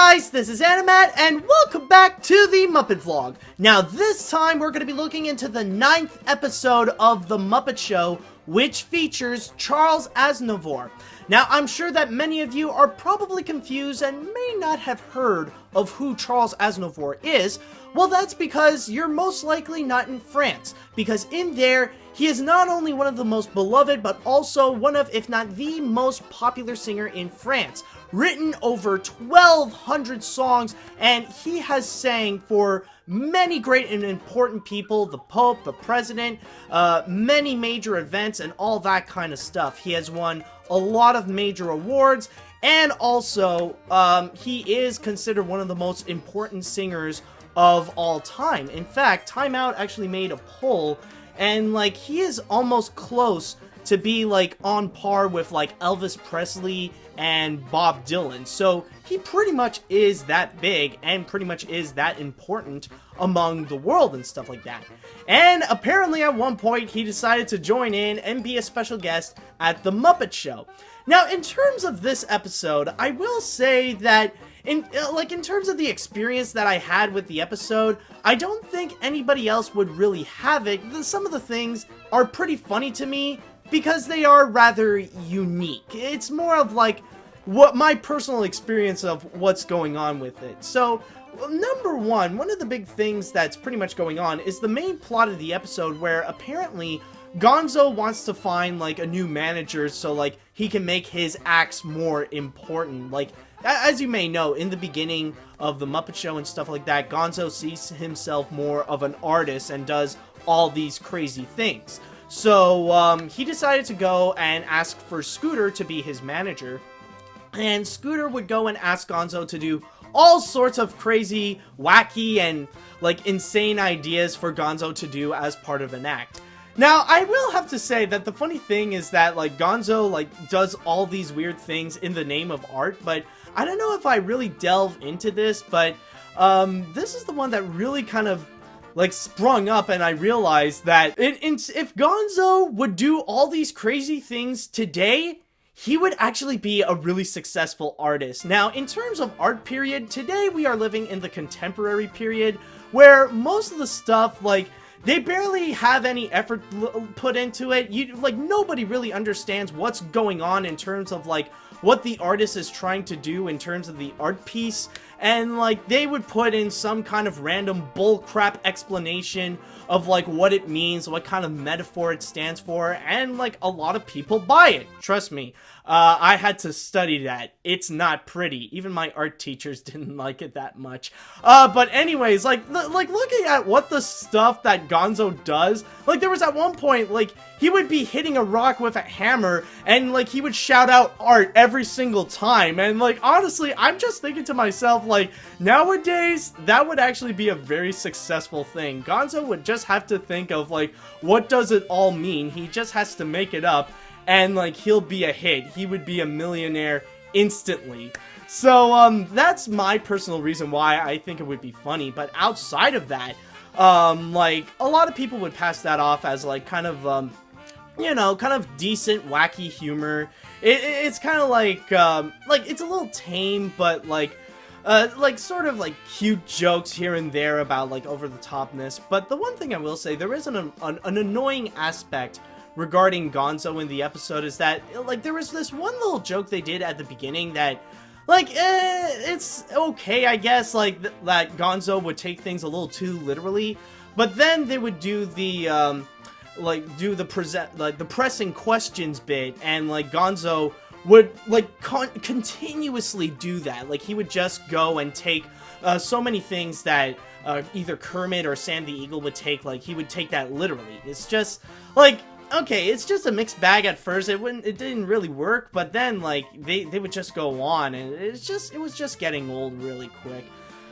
guys, this is Animat, and welcome back to the Muppet Vlog. Now this time we're going to be looking into the 9th episode of The Muppet Show, which features Charles Aznavour. Now I'm sure that many of you are probably confused and may not have heard of who Charles Aznavour is. Well, that's because you're most likely not in France, because in there, he is not only one of the most beloved, but also one of, if not the most popular singer in France. Written over 1,200 songs, and he has sang for many great and important people, the Pope, the President, many major events, and all that kind of stuff. He has won a lot of major awards, and also, he is considered one of the most important singers of all time. In fact, Time Out actually made a poll, and like, he is almost close to be like on par with like Elvis Presley and Bob Dylan. So he pretty much is that big and pretty much is that important among the world and stuff like that. And apparently at one point he decided to join in and be a special guest at the Muppet Show. Now in terms of this episode, I will say that in terms of the experience that I had with the episode, I don't think anybody else would really have it. Some of the things are pretty funny to me because they are rather unique. It's more of like what my personal experience of what's going on with it. So, number one of the big things that's pretty much going on is the main plot of the episode where apparently Gonzo wants to find like a new manager so like he can make his acts more important. Like, as you may know, in the beginning of the Muppet Show and stuff like that, Gonzo sees himself more of an artist and does all these crazy things. So, he decided to go and ask for Scooter to be his manager. And Scooter would go and ask Gonzo to do all sorts of crazy, wacky, and, like, insane ideas for Gonzo to do as part of an act. Now, I will have to say that the funny thing is that, like, Gonzo, like, does all these weird things in the name of art, but I don't know if I really delve into this, but, this is the one that really kind of like sprung up, and I realized that if Gonzo would do all these crazy things today, he would actually be a really successful artist. Now, in terms of art period, today we are living in the contemporary period, where most of the stuff, like, they barely have any effort put into it. Like, nobody really understands what's going on in terms of, like, what the artist is trying to do in terms of the art piece, and like they would put in some kind of random bullcrap explanation of like what it means, what kind of metaphor it stands for, and like a lot of people buy it. Trust me, I had to study that. It's not pretty. Even my art teachers didn't like it that much. But anyways, like looking at what the stuff that Gonzo does, like there was at one point like he would be hitting a rock with a hammer and like he would shout out art every single time, and like honestly I'm just thinking to myself, like, nowadays that would actually be a very successful thing. Gonzo would just have to think of like what does it all mean. He just has to make it up and like he'll be a hit. He would be a millionaire instantly. So that's my personal reason why I think it would be funny. But outside of that, like a lot of people would pass that off as like kind of you know, kind of decent, wacky humor. It's kind of like it's a little tame, but like sort of like cute jokes here and there about like over-the-topness. But the one thing I will say, there is an annoying aspect regarding Gonzo in the episode, is that like there was this one little joke they did at the beginning that like it's okay, I guess, like that Gonzo would take things a little too literally, but then they would do the the pressing questions bit, and like Gonzo would like continuously do that. Like he would just go and take so many things that either Kermit or Sam the Eagle would take. Like he would take that literally. It's just like, okay, it's just a mixed bag at first. It didn't really work, but then like they would just go on, and it was just getting old really quick.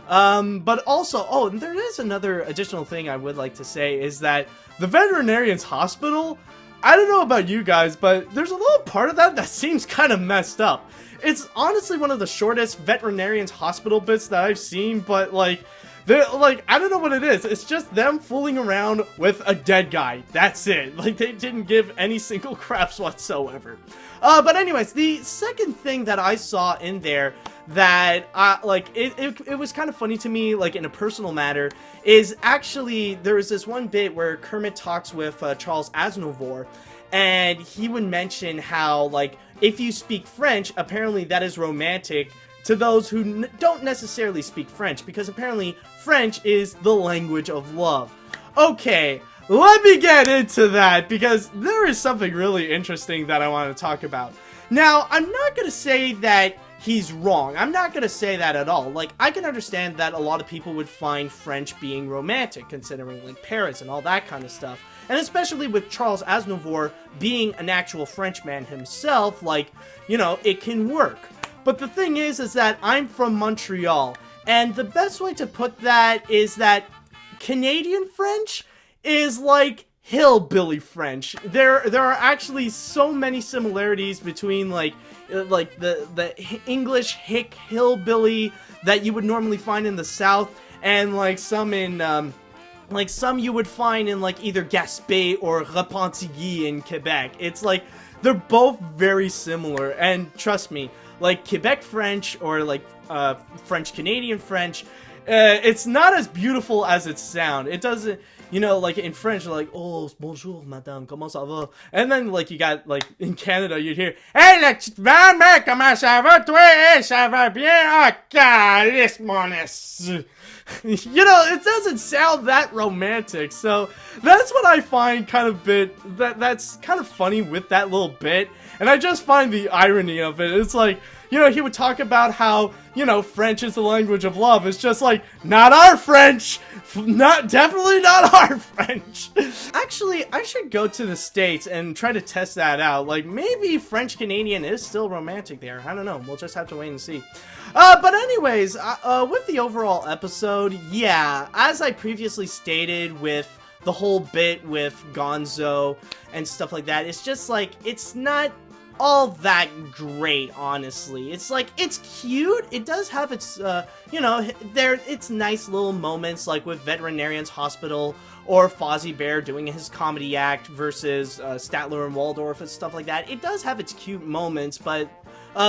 But also, oh, there is another additional thing I would like to say, is that the veterinarian's hospital, I don't know about you guys, but there's a little part of that seems kind of messed up. It's honestly one of the shortest veterinarian's hospital bits that I've seen, but like like, I don't know what it is. It's just them fooling around with a dead guy. That's it. Like, they didn't give any single craps whatsoever. But anyways, the second thing that I saw in there that, like, it was kind of funny to me, like, in a personal matter, is actually, there was this one bit where Kermit talks with Charles Aznavour, and he would mention how, like, if you speak French, apparently that is romantic to those who don't necessarily speak French, because apparently French is the language of love. Okay, let me get into that, because there is something really interesting that I want to talk about. Now, I'm not going to say that he's wrong. I'm not going to say that at all. Like, I can understand that a lot of people would find French being romantic, considering, like, Paris and all that kind of stuff. And especially with Charles Aznavour being an actual Frenchman himself, like, you know, it can work. But the thing is that I'm from Montreal, and the best way to put that is that Canadian French is like hillbilly French. There are actually so many similarities between like the English hick hillbilly that you would normally find in the South, and like some in like some you would find in like either Gaspé or Repentigny in Quebec. It's like they're both very similar, and trust me, like Quebec French or like French Canadian French, it's not as beautiful as it sounds. It doesn't, you know, like in French, like, oh, bonjour, madame, comment ça va? And then, like, you got, like, in Canada, you'd hear, hey, la petite femme, comment ça va, toi? Hey, ça va bien? Ah, calice, mon esti. You know, it doesn't sound that romantic, so that's what I find kind of that's kind of funny with that little bit, and I just find the irony of it. It's like, you know, he would talk about how, you know, French is the language of love. It's just like, not our French! Definitely not our French! Actually, I should go to the States and try to test that out. Like, maybe French Canadian is still romantic there. I don't know. We'll just have to wait and see. But anyways, with the overall episode, yeah, as I previously stated with the whole bit with Gonzo and stuff like that, it's just like, it's not all that great, honestly. It's like, it's cute, it does have its, you know, it's nice little moments, like with Veterinarian's Hospital, or Fozzie Bear doing his comedy act versus Statler and Waldorf and stuff like that. It does have its cute moments, but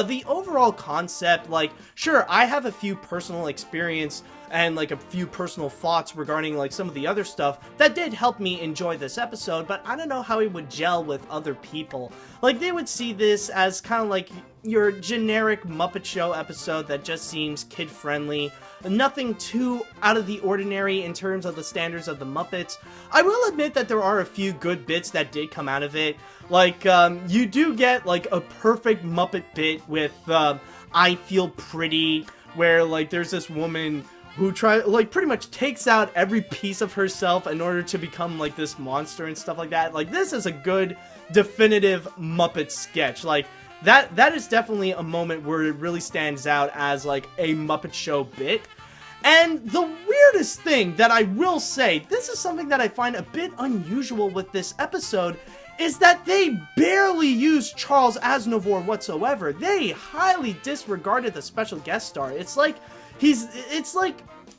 the overall concept, like, sure, I have a few personal experience and like a few personal thoughts regarding like some of the other stuff that did help me enjoy this episode, but I don't know how it would gel with other people. Like, they would see this as kind of like your generic Muppet Show episode that just seems kid-friendly, nothing too out of the ordinary in terms of the standards of the Muppets. I will admit that there are a few good bits that did come out of it. Like, you do get like a perfect Muppet bit with I Feel Pretty, where like there's this woman who pretty much takes out every piece of herself in order to become like this monster and stuff like that. Like, this is a good definitive Muppet sketch. Like, that is definitely a moment where it really stands out as like a Muppet Show bit. And the weirdest thing that I will say, this is something that I find a bit unusual with this episode, is that they barely used Charles Aznavour whatsoever. They highly disregarded the special guest star. It's like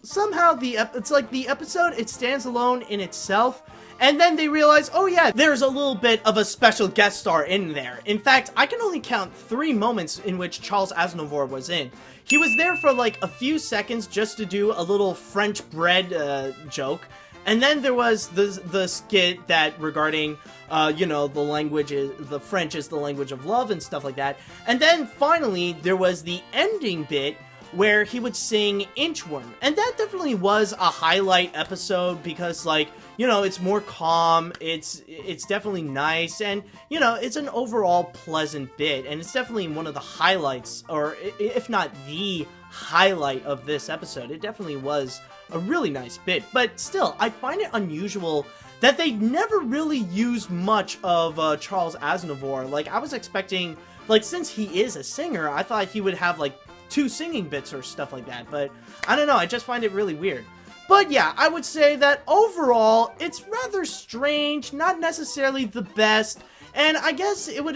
somehow the episode, it stands alone in itself, and then they realize, oh yeah, there's a little bit of a special guest star in there. In fact, I can only count 3 moments in which Charles Aznavour was in. He was there for like a few seconds just to do a little French bread joke, and then there was the skit that regarding, you know, the French is the language of love and stuff like that. And then finally, there was the ending bit where he would sing Inchworm. And that definitely was a highlight episode because, like, you know, it's more calm, it's definitely nice, and, you know, it's an overall pleasant bit, and it's definitely one of the highlights, or if not the highlight of this episode. It definitely was a really nice bit, but still, I find it unusual that they never really used much of Charles Aznavour. Like, I was expecting, like, since he is a singer, I thought he would have, like, 2 singing bits or stuff like that, but I don't know, I just find it really weird. But yeah, I would say that overall, it's rather strange, not necessarily the best, and I guess it would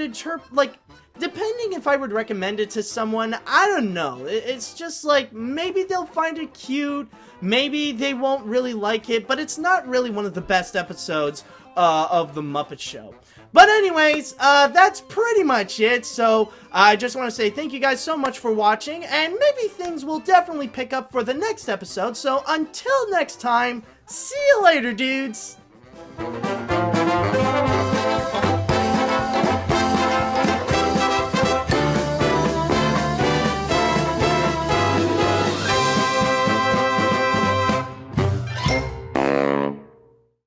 depending if I would recommend it to someone, I don't know. It's just like, maybe they'll find it cute, maybe they won't really like it, but it's not really one of the best episodes of The Muppet Show. But anyways, that's pretty much it, so I just want to say thank you guys so much for watching, and maybe things will definitely pick up for the next episode, so until next time, see you later, dudes!